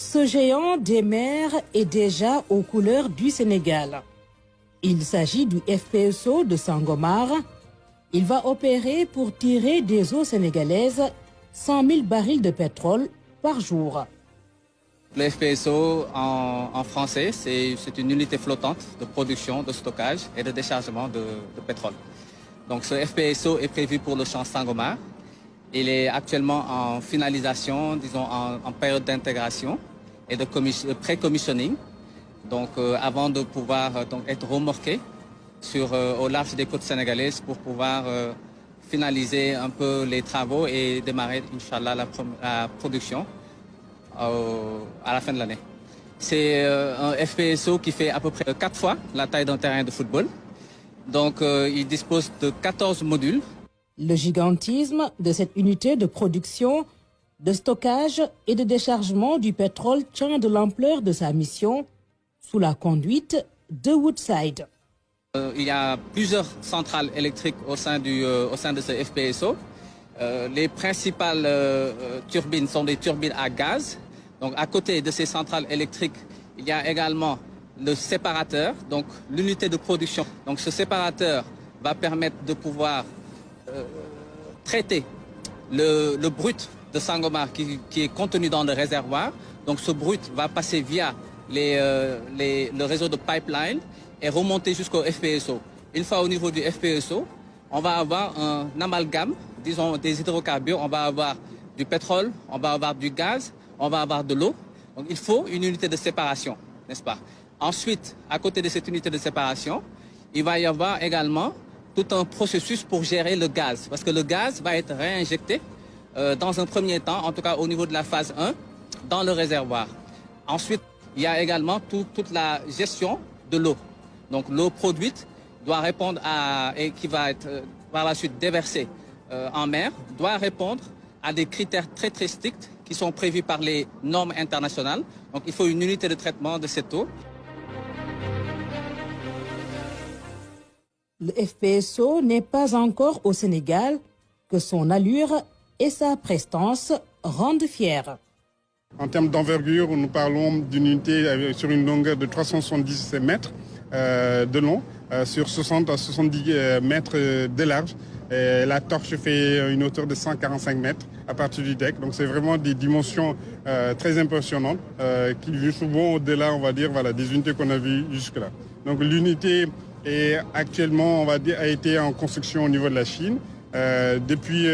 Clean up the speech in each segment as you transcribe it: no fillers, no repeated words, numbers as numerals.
Ce géant des mers est déjà aux couleurs du Sénégal. Il s'agit du FPSO de Sangomar. Il va opérer pour tirer des eaux sénégalaises 100 000 barils de pétrole par jour. Le FPSO en français, c'est une unité flottante de production, de stockage et de déchargement de pétrole. Donc ce FPSO est prévu pour le champ Sangomar. Il est actuellement en finalisation, disons en période d'intégration et de pré-commissioning. Donc avant de pouvoir être remorqué au large des côtes sénégalaises pour pouvoir finaliser un peu les travaux et démarrer, Inch'Allah, la production à la fin de l'année. C'est un FPSO qui fait à peu près 4 fois la taille d'un terrain de football. Donc il dispose de 14 modules. Le gigantisme de cette unité de production, de stockage et de déchargement du pétrole tient de l'ampleur de sa mission sous la conduite de Woodside. Il y a plusieurs centrales électriques au sein de ce FPSO. Les principales turbines sont des turbines à gaz. Donc à côté de ces centrales électriques, il y a également le séparateur, donc l'unité de production. Donc ce séparateur va permettre de pouvoir traiter le brut de Sangomar qui est contenu dans le réservoir. Donc ce brut va passer via le réseau de pipeline et remonter jusqu'au FPSO. Une fois au niveau du FPSO, on va avoir un amalgame, disons des hydrocarbures. On va avoir du pétrole, on va avoir du gaz, on va avoir de l'eau. Donc il faut une unité de séparation, n'est-ce pas? Ensuite, à côté de cette unité de séparation, il va y avoir également tout un processus pour gérer le gaz. Parce que le gaz va être réinjecté dans un premier temps, en tout cas au niveau de la phase 1, dans le réservoir. Ensuite, il y a également toute la gestion de l'eau. Donc l'eau produite doit répondre et qui va être par la suite déversée en mer, doit répondre à des critères très très stricts qui sont prévus par les normes internationales. Donc il faut une unité de traitement de cette eau. Le FPSO n'est pas encore au Sénégal que son allure et sa prestance rendent fier. En termes d'envergure, nous parlons d'une unité sur une longueur de 370 mètres de long, sur 60 à 70 mètres de large. Et la torche fait une hauteur de 145 mètres à partir du deck. Donc c'est vraiment des dimensions très impressionnantes qui vont au-delà, on va dire, voilà, des unités qu'on a vues jusque-là. Donc l'unité est actuellement, on va dire, a été en construction au niveau de la Chine. Depuis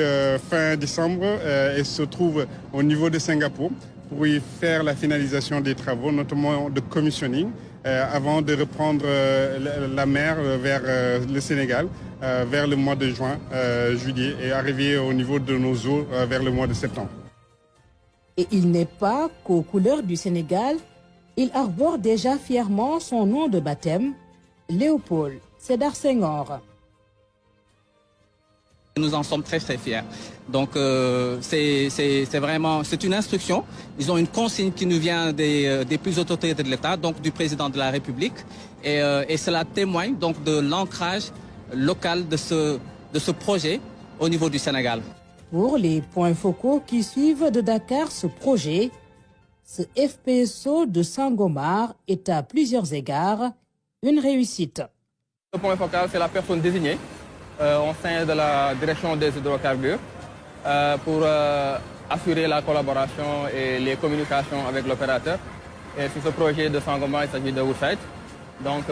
fin décembre, elle se trouve au niveau de Singapour pour y faire la finalisation des travaux, notamment de commissioning, avant de reprendre la mer vers le Sénégal vers le mois de juin, juillet, et arriver au niveau de nos eaux vers le mois de septembre. Et il n'est pas qu'aux couleurs du Sénégal, il arbore déjà fièrement son nom de baptême, Léopold Sédar Senghor. Nous en sommes très très fiers. Donc c'est une instruction. Ils ont une consigne qui nous vient des plus autorités de l'État, donc du président de la République, et cela témoigne donc de l'ancrage local de ce projet au niveau du Sénégal. Pour les points focaux qui suivent de Dakar ce projet, ce FPSO de Sangomar est à plusieurs égards une réussite. Le point focal, c'est la personne désignée au sein de la direction des hydrocarbures pour assurer la collaboration et les communications avec l'opérateur. Et sur ce projet de Sangomar, il s'agit de Woodside. Donc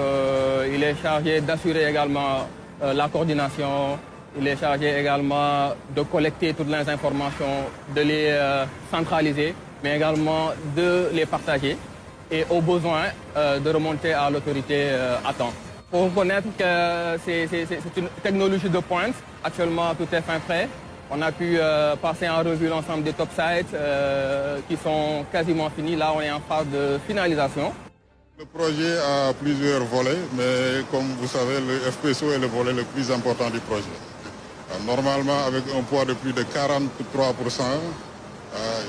il est chargé d'assurer également la coordination, il est chargé également de collecter toutes les informations, de les centraliser, mais également de les partager et au besoin de remonter à l'autorité à temps. Il faut reconnaître que c'est une technologie de pointe. Actuellement, tout est fin prêt. On a pu passer en revue l'ensemble des topsides qui sont quasiment finis. Là, on est en phase de finalisation. Le projet a plusieurs volets, mais comme vous savez, le FPSO est le volet le plus important du projet. Normalement, avec un poids de plus de 43%,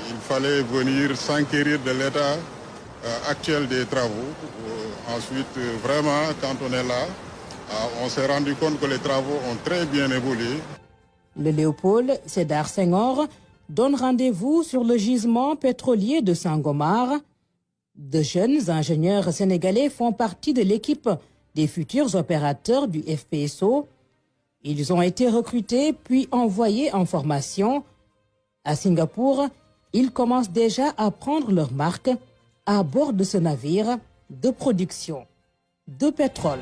il fallait venir s'enquérir de l'état actuel des travaux. Ensuite, vraiment, quand on est là, on s'est rendu compte que les travaux ont très bien évolué. Le Léopold Sédar Senghor donne rendez-vous sur le gisement pétrolier de Sangomar De jeunes ingénieurs sénégalais font partie de l'équipe des futurs opérateurs du FPSO. Ils ont été recrutés puis envoyés en formation. À Singapour, ils commencent déjà à prendre leur marque à bord de ce navire de production de pétrole.